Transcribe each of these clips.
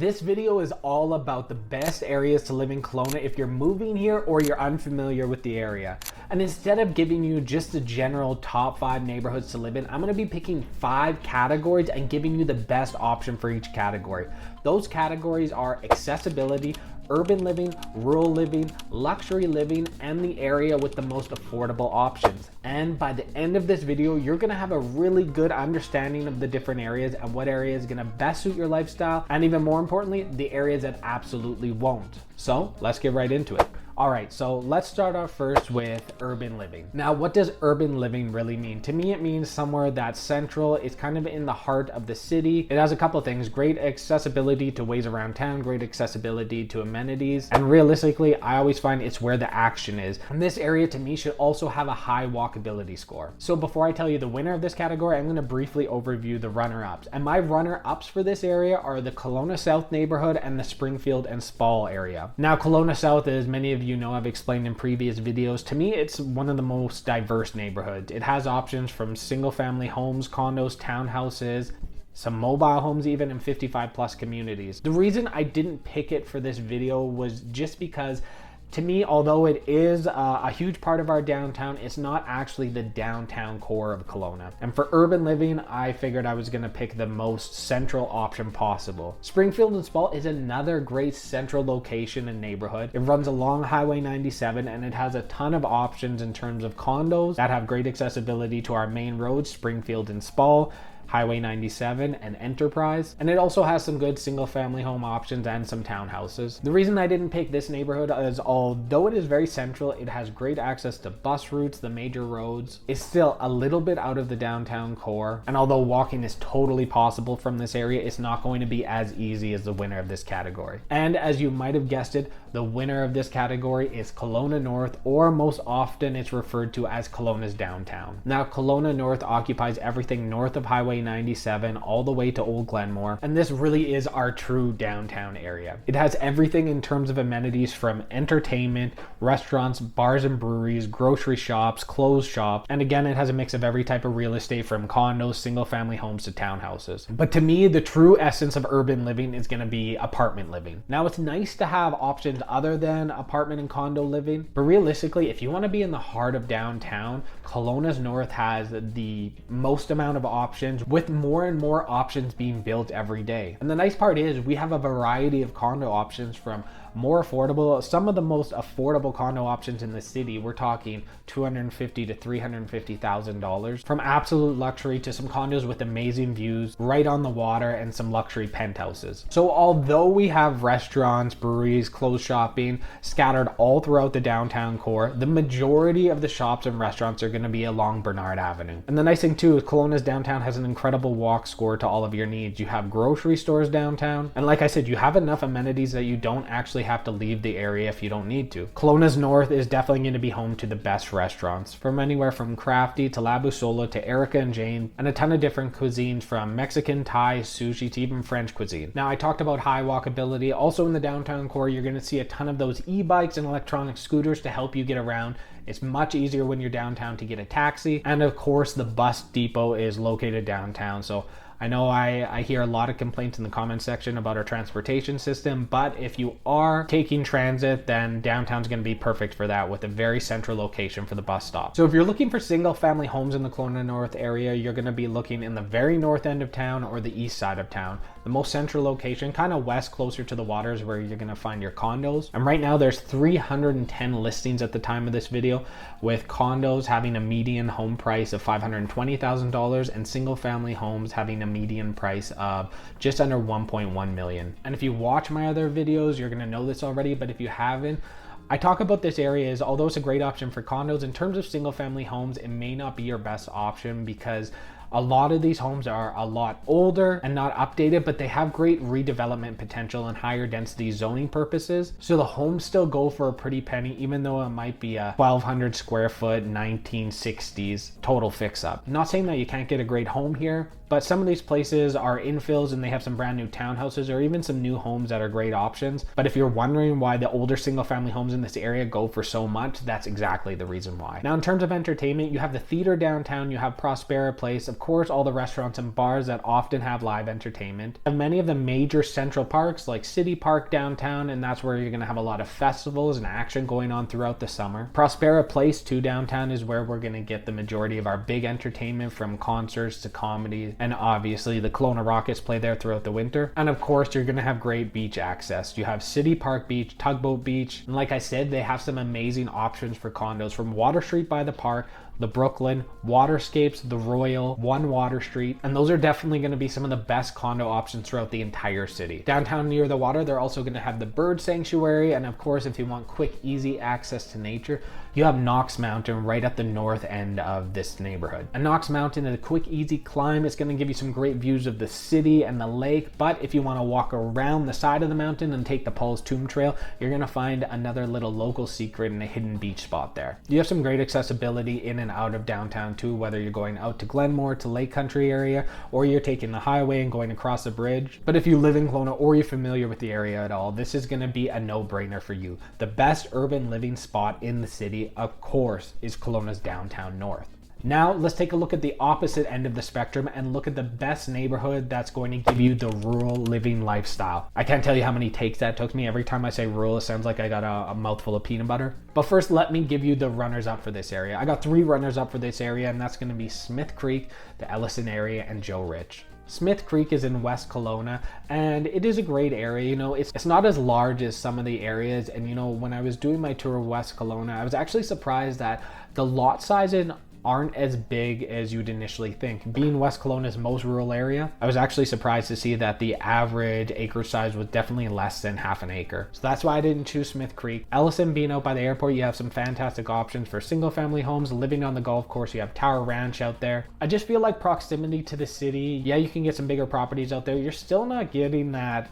This video is all about the best areas to live in Kelowna if you're moving here or you're unfamiliar with the area. And instead of giving you just the general top 5 neighborhoods to live in, I'm gonna be picking 5 categories and giving you the best option for each category. Those categories are accessibility, urban living, rural living, luxury living, and the area with the most affordable options. And by the end of this video, you're gonna have a really good understanding of the different areas and what area is gonna best suit your lifestyle, and even more importantly, the areas that absolutely won't. So let's get right into it. All right, so let's start off first with urban living. Now, what does urban living really mean? To me, it means somewhere that's central. It's kind of in the heart of the city. It has a couple of things: great accessibility to ways around town, great accessibility to amenities, and realistically, I always find it's where the action is. And this area to me should also have a high walkability score. So before I tell you the winner of this category, I'm gonna briefly overview the runner-ups. And my runner-ups for this area are the Kelowna South neighborhood and the Springfield and Spall area. Now, Kelowna South, as many of you know, I've explained in previous videos, to me it's one of the most diverse neighborhoods. It has options from single family homes, condos, townhouses, some mobile homes even, and 55 plus communities. The reason I didn't pick it for this video was just because, to me, although it is a huge part of our downtown, it's not actually the downtown core of Kelowna. And for urban living, I figured I was gonna pick the most central option possible. Springfield and Spall is another great central location and neighborhood. It runs along Highway 97 and it has a ton of options in terms of condos that have great accessibility to our main roads, Springfield and Spall, Highway 97 and Enterprise, and it also has some good single family home options and some townhouses. The reason I didn't pick this neighborhood is, although it is very central, it has great access to bus routes, the major roads. It's still a little bit out of the downtown core, and although walking is totally possible from this area, it's not going to be as easy as the winner of this category. And as you might have guessed it, the winner of this category is Kelowna North, or most often it's referred to as Kelowna's downtown. Now, Kelowna North occupies everything north of Highway 97 all the way to Old Glenmore, and this really is our true downtown area. It has everything in terms of amenities, from entertainment, restaurants, bars and breweries, grocery shops, clothes shops, and again, it has a mix of every type of real estate, from condos, single family homes to townhouses. But to me, the true essence of urban living is going to be apartment living. Now, it's nice to have options other than apartment and condo living, but realistically, if you want to be in the heart of downtown, Kelowna's North has the most amount of options, with more and more options being built every day. And the nice part is we have a variety of condo options, from more affordable, some of the most affordable condo options in the city. We're talking $250,000 to $350,000, from absolute luxury to some condos with amazing views right on the water and some luxury penthouses. So although we have restaurants, breweries, clothes shopping scattered all throughout the downtown core, the majority of the shops and restaurants are going to be along Bernard Avenue. And the nice thing too is Kelowna's downtown has an incredible walk score to all of your needs. You have grocery stores downtown, and like I said, you have enough amenities that you don't actually have to leave the area if you don't need to. Kelowna's North is definitely going to be home to the best restaurants, from anywhere from Crafty to La Busola to Erica and Jane, and a ton of different cuisines, from Mexican, Thai, sushi to even French cuisine. Now, I talked about high walkability. Also in the downtown core, you're going to see a ton of those e-bikes and electronic scooters to help you get around. It's much easier when you're downtown to get a taxi, and of course the bus depot is located downtown. So I know I hear a lot of complaints in the comment section about our transportation system, but if you are taking transit, then downtown's going to be perfect for that, with a very central location for the bus stop. So if you're looking for single family homes in the Kelowna North area, you're going to be looking in the very north end of town or the east side of town. The most central location, kind of west, closer to the water, is where you're going to find your condos. And right now there's 310 listings at the time of this video, with condos having a median home price of $520,000 and single family homes having a median price of just under 1.1 million. And if you watch my other videos, you're going to know this already, but if you haven't, I talk about this area as, although it's a great option for condos, in terms of single family homes, it may not be your best option, because a lot of these homes are a lot older and not updated, but they have great redevelopment potential and higher density zoning purposes. So the homes still go for a pretty penny, even though it might be a 1,200 square foot 1960s total fix up. Not saying that you can't get a great home here, But some of these places are infills and they have some brand new townhouses or even some new homes that are great options. But if you're wondering why the older single family homes in this area go for so much, that's exactly the reason why. Now, in terms of entertainment, you have the theater downtown, you have Prospera Place, of course all the restaurants and bars that often have live entertainment. And many of the major central parks like City Park downtown, and that's where you're going to have a lot of festivals and action going on throughout the summer. Prospera Place too downtown is where we're going to get the majority of our big entertainment, from concerts to comedies, and obviously the Kelowna Rockets play there throughout the winter. And of course you're going to have great beach access. You have City Park Beach, Tugboat Beach, and like I said, they have some amazing options for condos from Water Street by the park, the Brooklyn, Waterscapes, the Royal, One Water Street, and those are definitely going to be some of the best condo options throughout the entire city. Downtown near the water, they're also going to have the Bird Sanctuary, and of course if you want quick, easy access to nature, you have Knox Mountain right at the north end of this neighborhood. And Knox Mountain is a quick, easy climb. It's going to give you some great views of the city and the lake, but if you want to walk around the side of the mountain and take the Paul's Tomb Trail, you're going to find another little local secret and a hidden beach spot there. You have some great accessibility in and out of downtown too, whether you're going out to Glenmore, to Lake Country area, or you're taking the highway and going across the bridge. But if you live in Kelowna or you're familiar with the area at all, this is going to be a no-brainer for you. The best urban living spot in the city, of course, is Kelowna's downtown north. Now let's take a look at the opposite end of the spectrum and look at the best neighborhood that's going to give you the rural living lifestyle. I can't tell you how many takes that took me. Every time I say rural, it sounds like I got a mouthful of peanut butter. But first, let me give you the runners up for this area. I got 3 runners up for this area, and that's going to be Smith Creek, the Ellison area, and Joe Rich. Smith Creek is in West Kelowna, and it is a great area. You know, it's not as large as some of the areas, and you know, when I was doing my tour of West Kelowna, I was actually surprised that the lot sizes aren't as big as you'd initially think. Being West Kelowna's most rural area, I was actually surprised to see that the average acre size was definitely less than half an acre. So that's why I didn't choose Smith Creek. Ellison, being out by the airport, you have some fantastic options for single family homes. Living on the golf course, you have Tower Ranch out there. I just feel like proximity to the city, yeah, you can get some bigger properties out there. You're still not getting that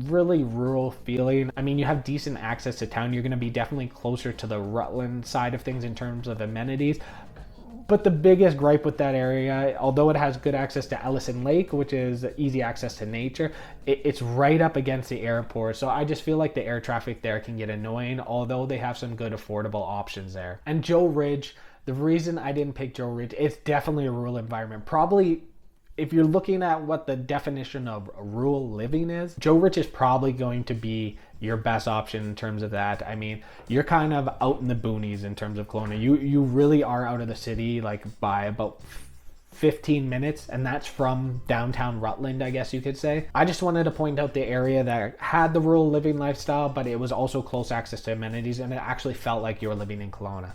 really rural feeling. I mean, you have decent access to town. You're going to be definitely closer to the Rutland side of things in terms of amenities. But the biggest gripe with that area, although it has good access to Ellison Lake, which is easy access to nature, it's right up against the airport. So I just feel like the air traffic there can get annoying, although they have some good affordable options there. And Joe Ridge, the reason I didn't pick Joe Ridge, it's definitely a rural environment. Probably, if you're looking at what the definition of rural living is, Joe Ridge is probably going to be your best option in terms of that. I mean, you're kind of out in the boonies in terms of Kelowna. You really are out of the city, like by about 15 minutes, and that's from downtown Rutland, I guess you could say. I just wanted to point out the area that had the rural living lifestyle, but it was also close access to amenities, and it actually felt like you were living in Kelowna.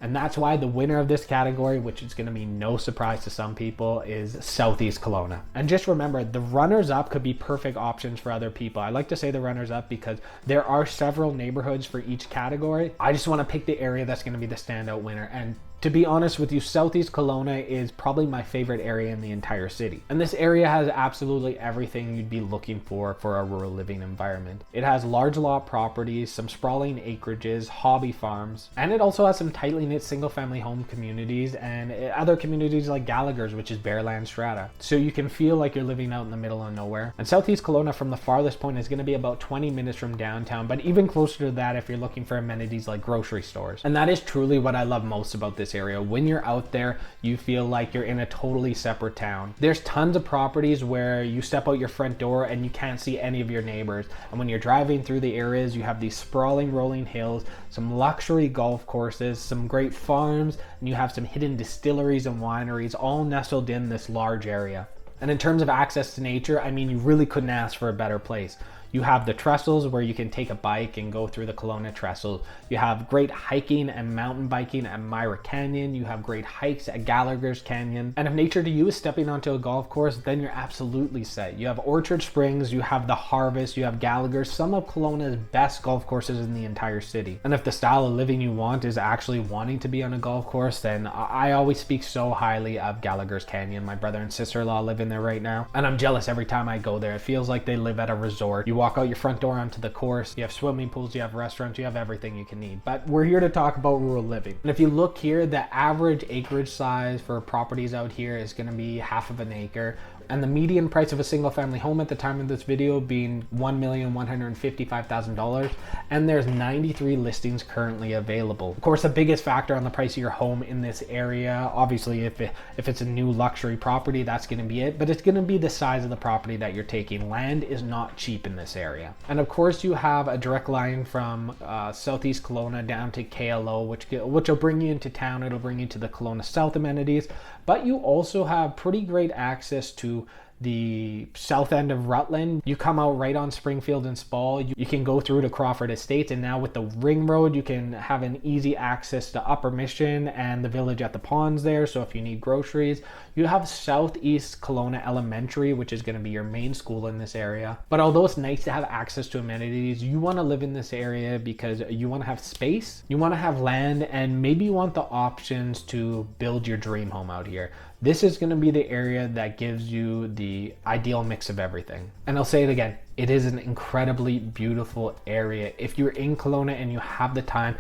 And that's why the winner of this category, which is going to be no surprise to some people, is Southeast Kelowna. And just remember, the runners-up could be perfect options for other people. I like to say the runners-up because there are several neighborhoods for each category. I just want to pick the area that's going to be the standout winner. And to be honest with you, Southeast Kelowna is probably my favorite area in the entire city. And this area has absolutely everything you'd be looking for a rural living environment. It has large lot properties, some sprawling acreages, hobby farms, and it also has some tightly knit single family home communities and other communities like Gallagher's, which is bare land strata. So you can feel like you're living out in the middle of nowhere. And Southeast Kelowna from the farthest point is going to be about 20 minutes from downtown, but even closer to that if you're looking for amenities like grocery stores. And that is truly what I love most about this area. When you're out there, you feel like you're in a totally separate town. There's tons of properties where you step out your front door and you can't see any of your neighbors. And when you're driving through the areas, you have these sprawling rolling hills, some luxury golf courses, some great farms, and you have some hidden distilleries and wineries all nestled in this large area. And in terms of access to nature, I mean, you really couldn't ask for a better place. You have the trestles where you can take a bike and go through the Kelowna Trestle. You have great hiking and mountain biking at Myra Canyon. You have great hikes at Gallagher's Canyon. And if nature to you is stepping onto a golf course, then you're absolutely set. You have Orchard Springs, you have the Harvest, you have Gallagher's, some of Kelowna's best golf courses in the entire city. And if the style of living you want is actually wanting to be on a golf course, then I always speak so highly of Gallagher's Canyon. My brother and sister-in-law live in there right now, and I'm jealous every time I go there. It feels like they live at a resort. You walk out your front door onto the course, you have swimming pools, you have restaurants, you have everything you can need. But we're here to talk about rural living. And if you look here, the average acreage size for properties out here is going to be half of an acre, and the median price of a single family home at the time of this video being $1,155,000, and there's 93 listings currently available. Of course, the biggest factor on the price of your home in this area, obviously if it's a new luxury property, that's going to be it, but it's going to be the size of the property that you're taking. Land is not cheap in this area. And of course, you have a direct line from southeast Kelowna down to KLO, which will bring you into town. It'll bring you to the Kelowna South amenities, but you also have pretty great access to the south end of Rutland. You come out right on Springfield and Spall. You can go through to Crawford Estates, and now with the ring road, you can have an easy access to Upper Mission and the village at the ponds there. So if you need groceries, you have Southeast Kelowna Elementary, which is going to be your main school in this area. But although it's nice to have access to amenities, you want to live in this area because you want to have space, you want to have land, and maybe you want the options to build your dream home out here. This is going to be the area that gives you the ideal mix of everything. And I'll say it again, it is an incredibly beautiful area. If you're in Kelowna and you have the time,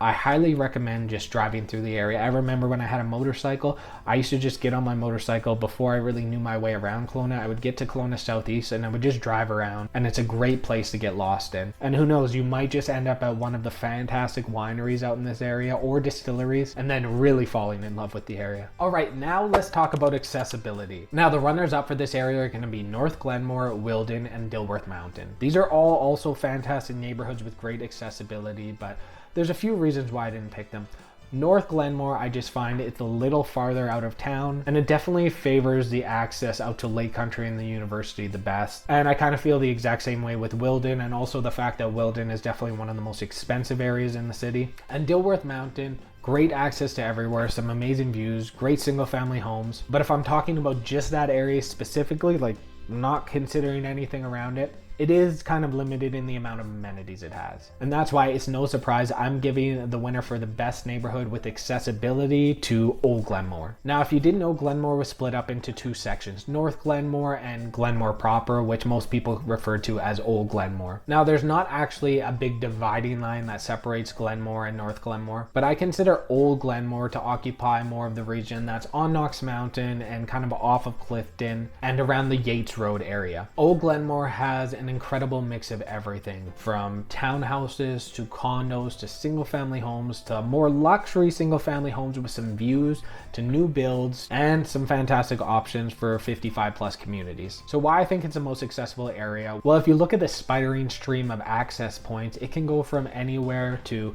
I highly recommend just driving through the area. I remember when I had a motorcycle, I used to just get on my motorcycle before I really knew my way around Kelowna. I would get to Kelowna Southeast and I would just drive around, and it's a great place to get lost in. And who knows, you might just end up at one of the fantastic wineries out in this area or distilleries, and then really falling in love with the area. All right, now let's talk about accessibility. Now the runners up for this area are going to be North Glenmore, Wilden, and Dilworth Mountain. These are all also fantastic neighborhoods with great accessibility, but there's a few reasons why I didn't pick them. North Glenmore, I just find it's a little farther out of town, and it definitely favors the access out to Lake Country and the university the best. And I kind of feel the exact same way with Wilden, and also the fact that Wilden is definitely one of the most expensive areas in the city. And Dilworth Mountain, great access to everywhere, some amazing views, great single family homes. But if I'm talking about just that area specifically, like not considering anything around it, it is kind of limited in the amount of amenities it has. And that's why it's no surprise I'm giving the winner for the best neighborhood with accessibility to Old Glenmore. Now, if you didn't know, Glenmore was split up into two sections, North Glenmore and Glenmore proper, which most people refer to as Old Glenmore. Now, there's not actually a big dividing line that separates Glenmore and North Glenmore, but I consider Old Glenmore to occupy more of the region that's on Knox Mountain and kind of off of Clifton and around the Yates Road area. Old Glenmore has an incredible mix of everything from townhouses to condos to single family homes to more luxury single family homes with some views to new builds and some fantastic options for 55 plus communities. So why I think it's the most accessible area? Well, if you look at the spiraling stream of access points, it can go from anywhere to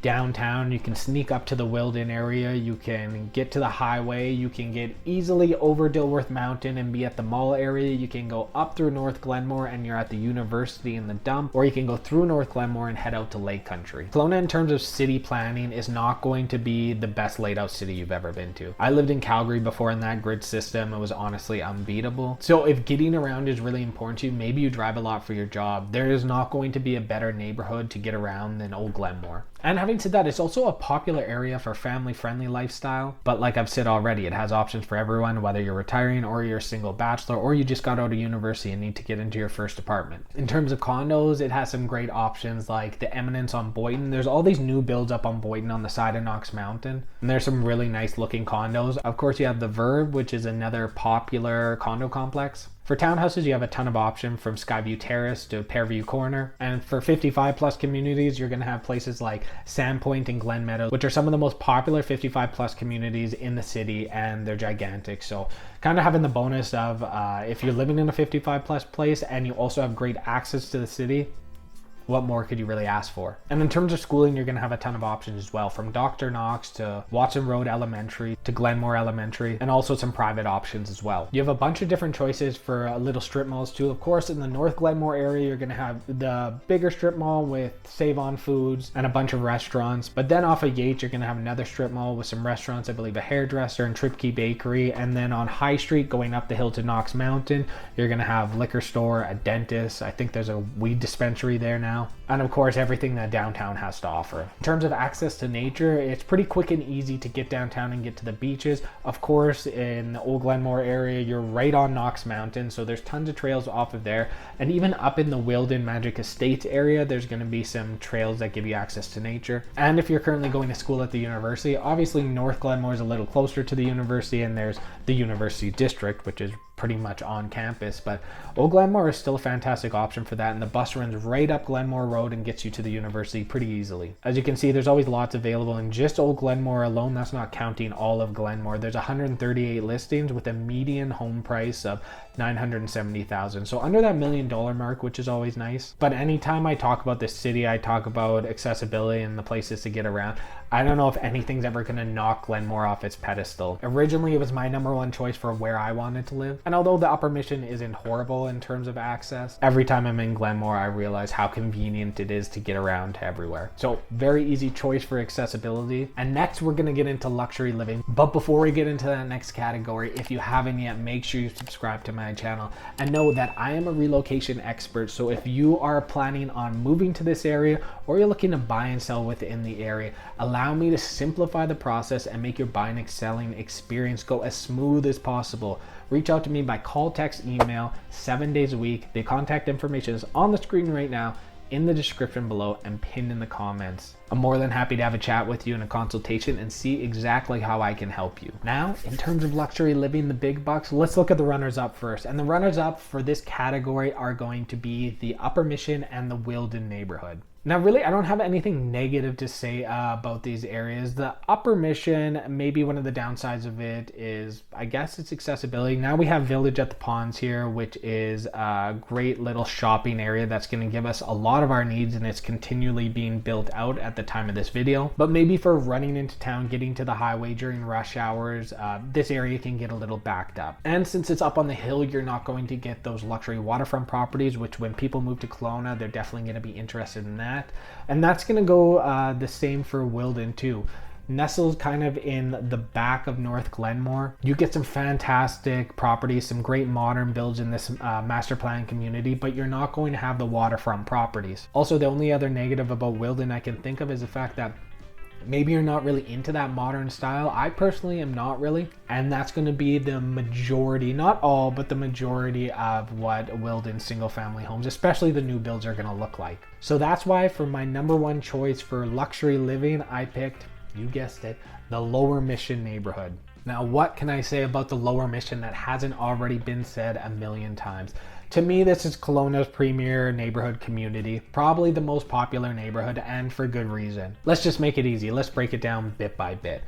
downtown. You can sneak up to the Wilden area, you can get to the highway, you can get easily over Dilworth Mountain and be at the mall area, you can go up through North Glenmore and you're at the university in the dump, or you can go through North Glenmore and head out to Lake Country. Kelowna, in terms of city planning, is not going to be the best laid out city you've ever been to. I lived in Calgary before, in that grid system, it was honestly unbeatable. So if getting around is really important to you, maybe you drive a lot for your job, there is not going to be a better neighborhood to get around than Old Glenmore. And having said that, it's also a popular area for family-friendly lifestyle. But like I've said already, it has options for everyone, whether you're retiring or you're a single bachelor or you just got out of university and need to get into your first apartment. In terms of condos, it has some great options like the Eminence on Boynton. There's all these new builds up on Boynton on the side of Knox Mountain, and there's some really nice looking condos. Of course, you have the Verve, which is another popular condo complex. For townhouses, you have a ton of options from Skyview Terrace to Pearview Corner. And for 55 plus communities, you're going to have places like Sandpoint and Glen Meadows, which are some of the most popular 55 plus communities in the city, and they're gigantic. So kind of having the bonus of if you're living in a 55 plus place and you also have great access to the city, what more could you really ask for? And in terms of schooling, you're going to have a ton of options as well, from Dr. Knox to Watson Road Elementary to Glenmore Elementary, and also some private options as well. You have a bunch of different choices for little strip malls too. Of course, in the North Glenmore area, you're going to have the bigger strip mall with Save On Foods and a bunch of restaurants. But then off of Yates, you're going to have another strip mall with some restaurants, I believe a hairdresser and Tripkey Bakery. And then on High Street, going up the hill to Knox Mountain, you're going to have liquor store, a dentist. I think there's a weed dispensary there now. And of course, everything that downtown has to offer. In terms of access to nature, it's pretty quick and easy to get downtown and get to the beaches. Of course, in the Old Glenmore area, you're right on Knox Mountain, so there's tons of trails off of there. And even up in the Wilden Magic Estates area, there's going to be some trails that give you access to nature. And if you're currently going to school at the university, obviously North Glenmore is a little closer to the university, and there's the University District, which is pretty much on campus. But Old Glenmore is still a fantastic option for that, and the bus runs right up Glenmore Road and gets you to the university pretty easily. As you can see, there's always lots available in just Old Glenmore alone. That's not counting all of Glenmore. There's 138 listings with a median home price of $970,000, so under that $1 million mark, which is always nice. But anytime I talk about this city, I talk about accessibility and the places to get around. I don't know if anything's ever going to knock Glenmore off its pedestal. Originally, it was my #1 choice for where I wanted to live, and although the Upper Mission isn't horrible in terms of access, every time I'm in Glenmore, I realize how convenient it is to get around to everywhere. So very easy choice for accessibility. And next, we're going to get into luxury living. But before we get into that next category, if you haven't yet, make sure you subscribe to my channel and know that I am a relocation expert. So if you are planning on moving to this area, or you're looking to buy and sell within the area, allow me to simplify the process and make your buying and selling experience go as smooth as possible. Reach out to me by call, text, email, 7 days a week. The contact information is on the screen right now, in the description below, and pinned in the comments. I'm more than happy to have a chat with you in a consultation and see exactly how I can help you. Now, in terms of luxury living, the big bucks, let's look at the runners up first. And the runners up for this category are going to be the Upper Mission and the Wilden neighborhood. Now, really, I don't have anything negative to say about these areas. The Upper Mission, maybe one of the downsides of it is, I guess, its accessibility. Now we have Village at the Ponds here, which is a great little shopping area that's going to give us a lot of our needs, and it's continually being built out at the time of this video. But maybe for running into town, getting to the highway during rush hours, this area can get a little backed up. And since it's up on the hill, you're not going to get those luxury waterfront properties, which when people move to Kelowna, they're definitely going to be interested in that. And that's going to go the same for Wilden too. Nestled kind of in the back of North Glenmore, you get some fantastic properties, some great modern builds in this master plan community, but you're not going to have the waterfront properties. Also, the only other negative about Wilden I can think of is the fact that maybe you're not really into that modern style. I personally am not really, and that's going to be the majority, not all, but the majority of what Wilden single family homes, especially the new builds, are going to look like. So that's why for my #1 choice for luxury living, I picked, you guessed it, the Lower Mission neighborhood. Now, what can I say about the Lower Mission that hasn't already been said a million times? To me, this is Kelowna's premier neighborhood community, probably the most popular neighborhood, and for good reason. Let's just make it easy. Let's break it down bit by bit.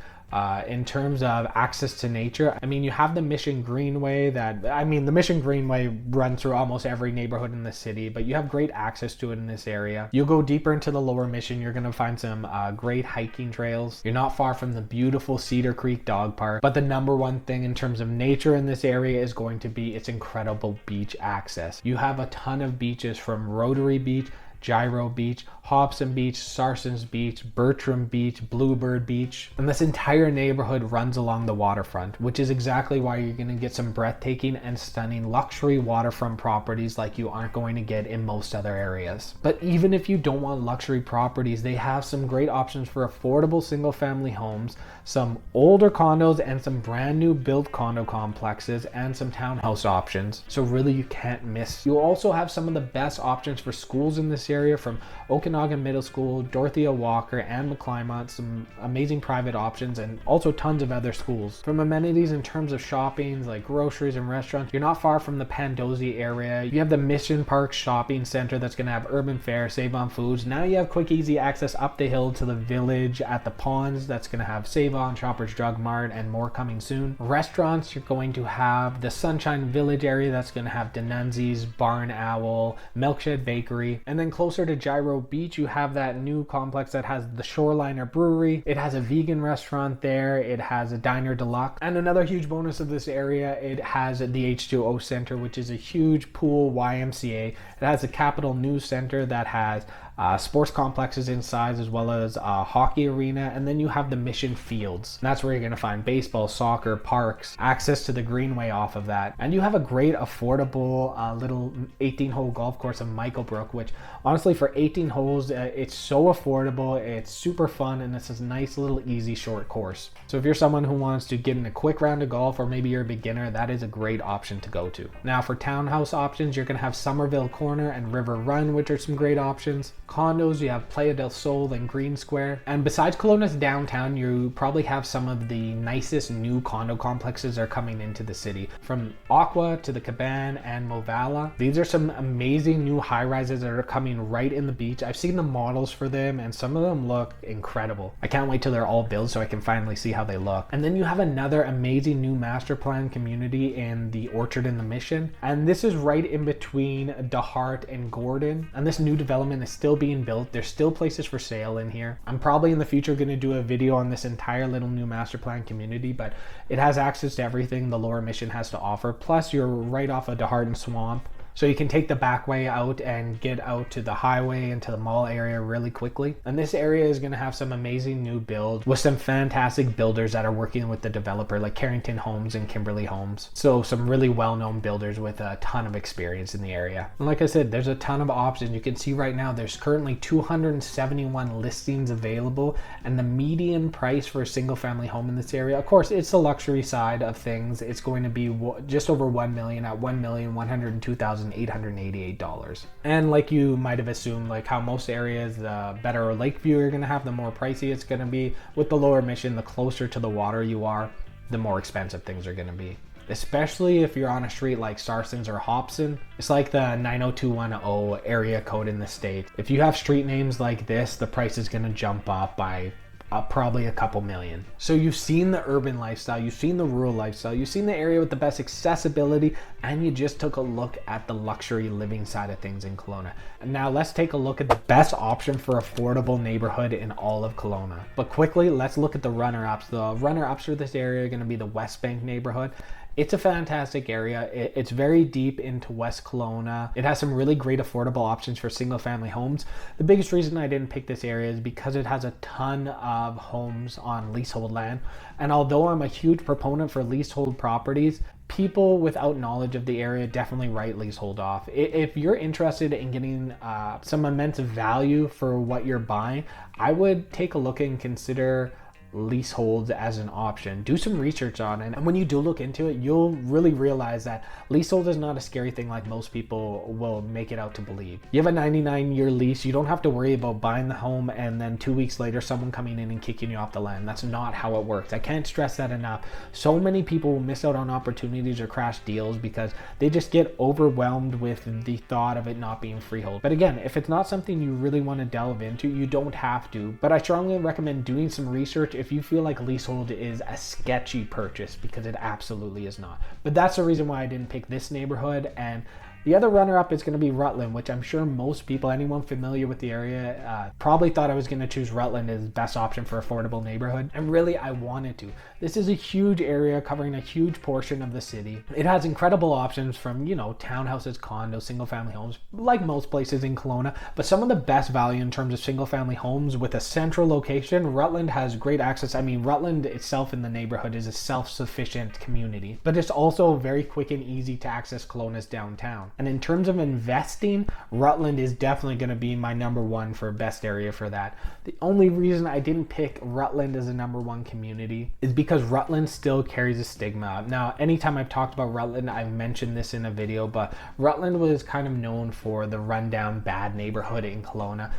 In terms of access to nature, I mean, you have the Mission Greenway the Mission Greenway runs through almost every neighborhood in the city, but you have great access to it in this area. You go deeper into the Lower Mission, you're going to find some great hiking trails. You're not far from the beautiful Cedar Creek Dog Park, but the #1 thing in terms of nature in this area is going to be its incredible beach access. You have a ton of beaches, from Rotary Beach, Gyro Beach, Hobson Beach, Sarson's Beach, Bertram Beach, Bluebird Beach, and this entire neighborhood runs along the waterfront, which is exactly why you're going to get some breathtaking and stunning luxury waterfront properties like you aren't going to get in most other areas. But even if you don't want luxury properties, they have some great options for affordable single family homes, some older condos, and some brand new built condo complexes, and some townhouse options. So really, you can't miss. You'll also have some of the best options for schools in this area, from Okanagan Middle School, Dorothea Walker, and McClymont, some amazing private options, and also tons of other schools. From amenities in terms of shopping, like groceries and restaurants, you're not far from the Pandosy area. You have the Mission Park Shopping Center that's going to have urban fare, Save On Foods. Now you have quick, easy access up the hill to the Village at the Ponds that's going to have Save On, Shoppers Drug Mart, and more coming soon. Restaurants, you're going to have the Sunshine Village area that's going to have Denunzi's, Barn Owl, Milkshed Bakery, and then closer to Gyro Beach, you have that new complex that has the Shoreliner Brewery. It has a vegan restaurant there. It has a Diner Deluxe. And another huge bonus of this area, it has the H2O Center, which is a huge pool YMCA. It has a Capital News Center that has sports complexes inside, as well as a hockey arena. And then you have the Mission Fields. And that's where you're going to find baseball, soccer, parks, access to the greenway off of that. And you have a great affordable little 18-hole golf course in Michaelbrook, which honestly for 18 holes, it's so affordable, it's super fun, and it's a nice little easy short course. So if you're someone who wants to get in a quick round of golf, or maybe you're a beginner, that is a great option to go to. Now for townhouse options, you're going to have Somerville Corner and River Run, which are some great options. condos, you have Playa del Sol and Green Square. And besides Kelowna's downtown, you probably have some of the nicest new condo complexes are coming into the city. From Aqua to the Caban and Movala. These are some amazing new high-rises that are coming right in the beach. I've seen the models for them and some of them look incredible. I can't wait till they're all built so I can finally see how they look. And then you have another amazing new master plan community in the Orchard and the Mission. And this is right in between DeHart and Gordon. And this new development is still being built. There's still places for sale in here. I'm probably in the future going to do a video on this entire little new master plan community, but it has access to everything the Lower Mission has to offer. Plus you're right off of DeHart and Swamp. So you can take the back way out and get out to the highway and to the mall area really quickly. And this area is going to have some amazing new builds with some fantastic builders that are working with the developer like Carrington Homes and Kimberly Homes. So some really well-known builders with a ton of experience in the area. And like I said, there's a ton of options. You can see right now there's currently 271 listings available, and the median price for a single family home in this area, of course, it's the luxury side of things. It's going to be just over 1 million at $1,102,888. And like you might have assumed, like how most areas, the better Lakeview you're going to have, the more pricey it's going to be. With the Lower Mission, the closer to the water you are, the more expensive things are going to be. Especially if you're on a street like Sarsens or Hobson. It's like the 90210 area code in the state. If you have street names like this, the price is going to jump up by probably a couple million. So you've seen the urban lifestyle, you've seen the rural lifestyle, you've seen the area with the best accessibility, and you just took a look at the luxury living side of things in Kelowna. And now let's take a look at the best option for affordable neighborhood in all of Kelowna. But quickly, let's look at the runner-ups. The runner-ups for this area are going to be the West Bank neighborhood. It's a fantastic area. It's very deep into West Kelowna. It has some really great affordable options for single family homes. The biggest reason I didn't pick this area is because it has a ton of homes on leasehold land. And although I'm a huge proponent for leasehold properties, people without knowledge of the area definitely write leasehold off. If you're interested in getting some immense value for what you're buying, I would take a look and consider leaseholds as an option. Do some research on it, and when you do look into it, you'll really realize that leasehold is not a scary thing like most people will make it out to believe. You have a 99-year lease. You don't have to worry about buying the home and then 2 weeks later someone coming in and kicking you off the land. That's not how it works. I can't stress that enough. So many people will miss out on opportunities or crash deals because they just get overwhelmed with the thought of it not being freehold. But again, if it's not something you really want to delve into, you don't have to, but I strongly recommend doing some research if you feel like leasehold is a sketchy purchase, because it absolutely is not. But that's the reason why I didn't pick this neighborhood. And the other runner-up is going to be Rutland, which I'm sure most people, anyone familiar with the area, probably thought I was going to choose Rutland as best option for affordable neighborhood. And really, I wanted to. This is a huge area covering a huge portion of the city. It has incredible options from, you know, townhouses, condos, single-family homes, like most places in Kelowna. But some of the best value in terms of single-family homes with a central location, Rutland has great access. I mean, Rutland itself in the neighborhood is a self-sufficient community, but it's also very quick and easy to access Kelowna's downtown. And in terms of investing, Rutland is definitely going to be my number one for best area for that. The only reason I didn't pick Rutland as a number one community is because Rutland still carries a stigma. Now, anytime I've talked about Rutland, I've mentioned this in a video, but Rutland was kind of known for the rundown bad neighborhood in Kelowna.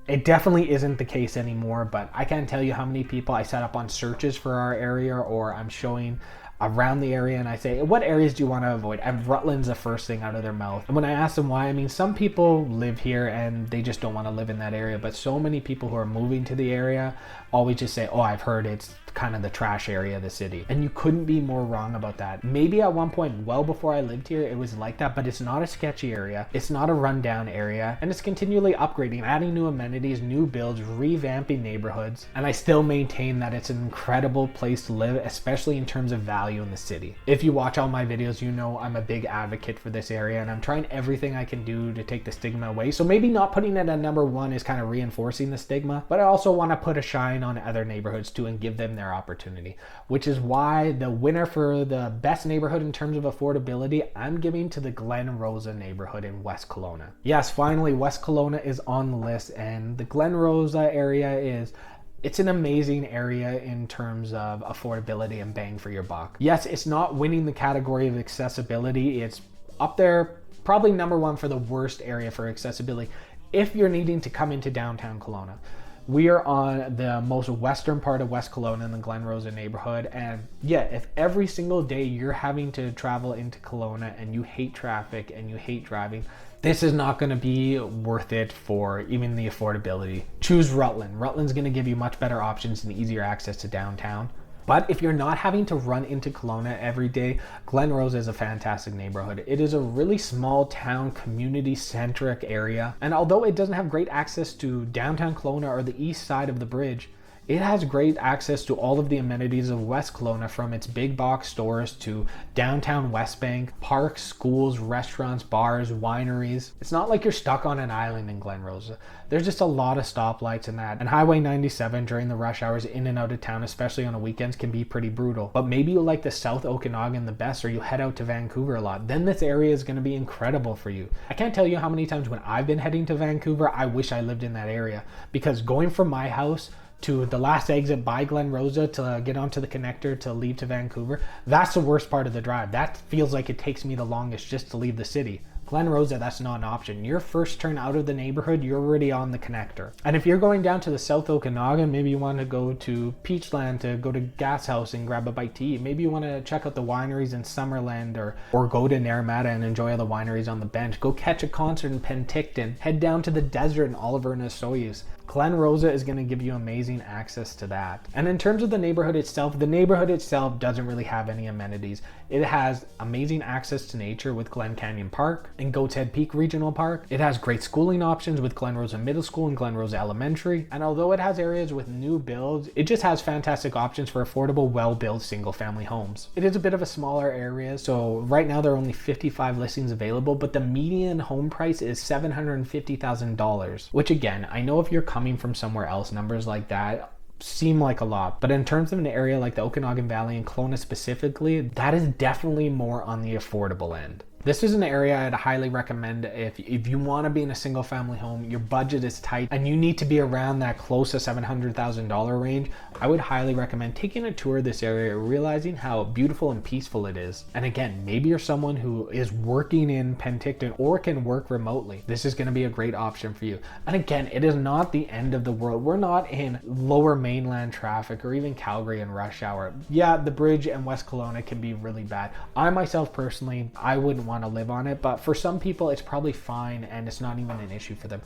It definitely isn't the case anymore, but I can't tell you how many people I set up on searches for our area, or I'm showing around the area and I say, what areas do you want to avoid? And Rutland's the first thing out of their mouth. And when I ask them why, I mean, some people live here and they just don't want to live in that area, but so many people who are moving to the area always just say, oh, I've heard it's kind of the trash area of the city. And you couldn't be more wrong about that. Maybe at one point, well before I lived here, it was like that, but it's not a sketchy area. It's not a rundown area, and it's continually upgrading, adding new amenities, new builds, revamping neighborhoods. And I still maintain that it's an incredible place to live, especially in terms of value in the city. If you watch all my videos, you know I'm a big advocate for this area, and I'm trying everything I can do to take the stigma away. So maybe not putting it at number one is kind of reinforcing the stigma, but I also want to put a shine on other neighborhoods too and give them their opportunity, which is why the winner for the best neighborhood in terms of affordability, I'm giving to the Glen Rosa neighborhood in West Kelowna. Yes, finally West Kelowna is on the list, and the Glen Rosa area it's an amazing area in terms of affordability and bang for your buck. Yes, it's not winning the category of accessibility. It's up there, probably number one for the worst area for accessibility. if you're needing to come into downtown Kelowna. We are on the most western part of West Kelowna in the Glen Rosa neighborhood. And yeah, if every single day you're having to travel into Kelowna and you hate traffic and you hate driving, this is not going to be worth it for even the affordability. Choose Rutland. Rutland's going to give you much better options and easier access to downtown. But if you're not having to run into Kelowna every day, Glen Rosa is a fantastic neighborhood. It is a really small town, community-centric area. And although it doesn't have great access to downtown Kelowna or the east side of the bridge, it has great access to all of the amenities of West Kelowna, from its big box stores to downtown West Bank, parks, schools, restaurants, bars, wineries. It's not like you're stuck on an island in Glen Rosa. There's just a lot of stoplights and that. And Highway 97 during the rush hours in and out of town, especially on the weekends, can be pretty brutal. But maybe you like the South Okanagan the best, or you head out to Vancouver a lot. Then this area is going to be incredible for you. I can't tell you how many times when I've been heading to Vancouver, I wish I lived in that area, because going from my house to the last exit by Glen Rosa to get onto the connector to leave to Vancouver, that's the worst part of the drive. That feels like it takes me the longest just to leave the city. Glen Rosa, that's not an option. Your first turn out of the neighborhood, you're already on the connector. And if you're going down to the South Okanagan, maybe you want to go to Peachland to go to Gas House and grab a bite to eat. Maybe you want to check out the wineries in Summerland, or go to Naramata and enjoy all the wineries on the bench. Go catch a concert in Penticton. Head down to the desert in Oliver and Osoyoos. Glen Rosa is going to give you amazing access to that. And in terms of the neighborhood itself doesn't really have any amenities. It has amazing access to nature with Glen Canyon Park and Goat's Head Peak Regional Park. It has great schooling options with Glen Rosa Middle School and Glen Rosa Elementary. And although it has areas with new builds, it just has fantastic options for affordable, well-built single-family homes. It is a bit of a smaller area, so right now there are only 55 listings available, but the median home price is $750,000, which again, I know if you're coming from somewhere else, numbers like that seem like a lot, but in terms of an area like the Okanagan Valley and Kelowna specifically, that is definitely more on the affordable end. This is an area I'd highly recommend if you want to be in a single family home, your budget is tight, and you need to be around that close to $700,000 range. I would highly recommend taking a tour of this area, realizing how beautiful and peaceful it is. And again, maybe you're someone who is working in Penticton or can work remotely. This is going to be a great option for you. And again, it is not the end of the world. We're not in lower mainland traffic or even Calgary in rush hour. Yeah, the bridge and West Kelowna can be really bad. I myself personally, I wouldn't want to live on it, but for some people it's probably fine and it's not even an issue for them.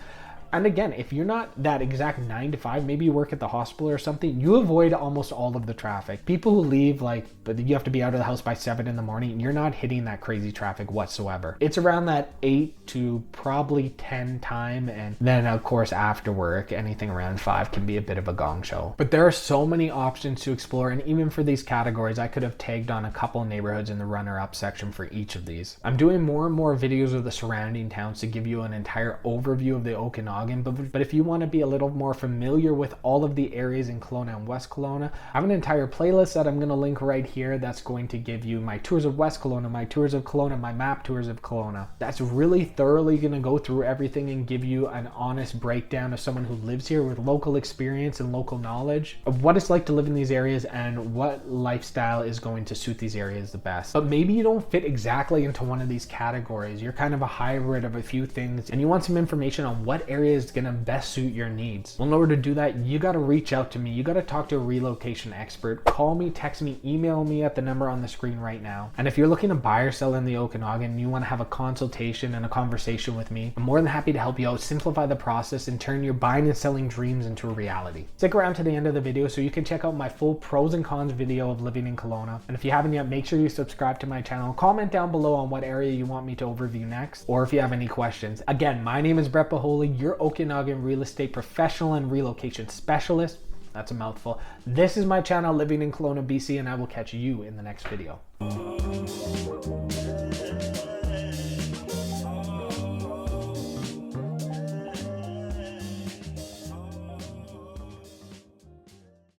And again, if you're not that exact 9 to 5, maybe you work at the hospital or something, you avoid almost all of the traffic. People who leave, but you have to be out of the house by 7 in the morning, you're not hitting that crazy traffic whatsoever. It's around that 8 to probably 10 time, and then of course after work, anything around 5 can be a bit of a gong show. But there are so many options to explore, and even for these categories, I could have tagged on a couple neighborhoods in the runner-up section for each of these. I'm doing more and more videos of the surrounding towns to give you an entire overview of the Okanagan. But if you want to be a little more familiar with all of the areas in Kelowna and West Kelowna, I have an entire playlist that I'm going to link right here that's going to give you my tours of West Kelowna, my tours of Kelowna, my map tours of Kelowna. That's really thoroughly going to go through everything and give you an honest breakdown of someone who lives here with local experience and local knowledge of what it's like to live in these areas and what lifestyle is going to suit these areas the best. But maybe you don't fit exactly into one of these categories. You're kind of a hybrid of a few things and you want some information on what area is going to best suit your needs. Well, in order to do that, you got to reach out to me. You got to talk to a relocation expert. Call me, text me, email me at the number on the screen right now. And if you're looking to buy or sell in the Okanagan and you want to have a consultation and a conversation with me, I'm more than happy to help you out, simplify the process, and turn your buying and selling dreams into a reality. Stick around to the end of the video so you can check out my full pros and cons video of living in Kelowna. And if you haven't yet, make sure you subscribe to my channel. Comment down below on what area you want me to overview next, or if you have any questions. Again, my name is Brett Boholij, your Okanagan real estate professional and relocation specialist. That's a mouthful. This is my channel, Living in Kelowna BC, and I will catch you in the next video.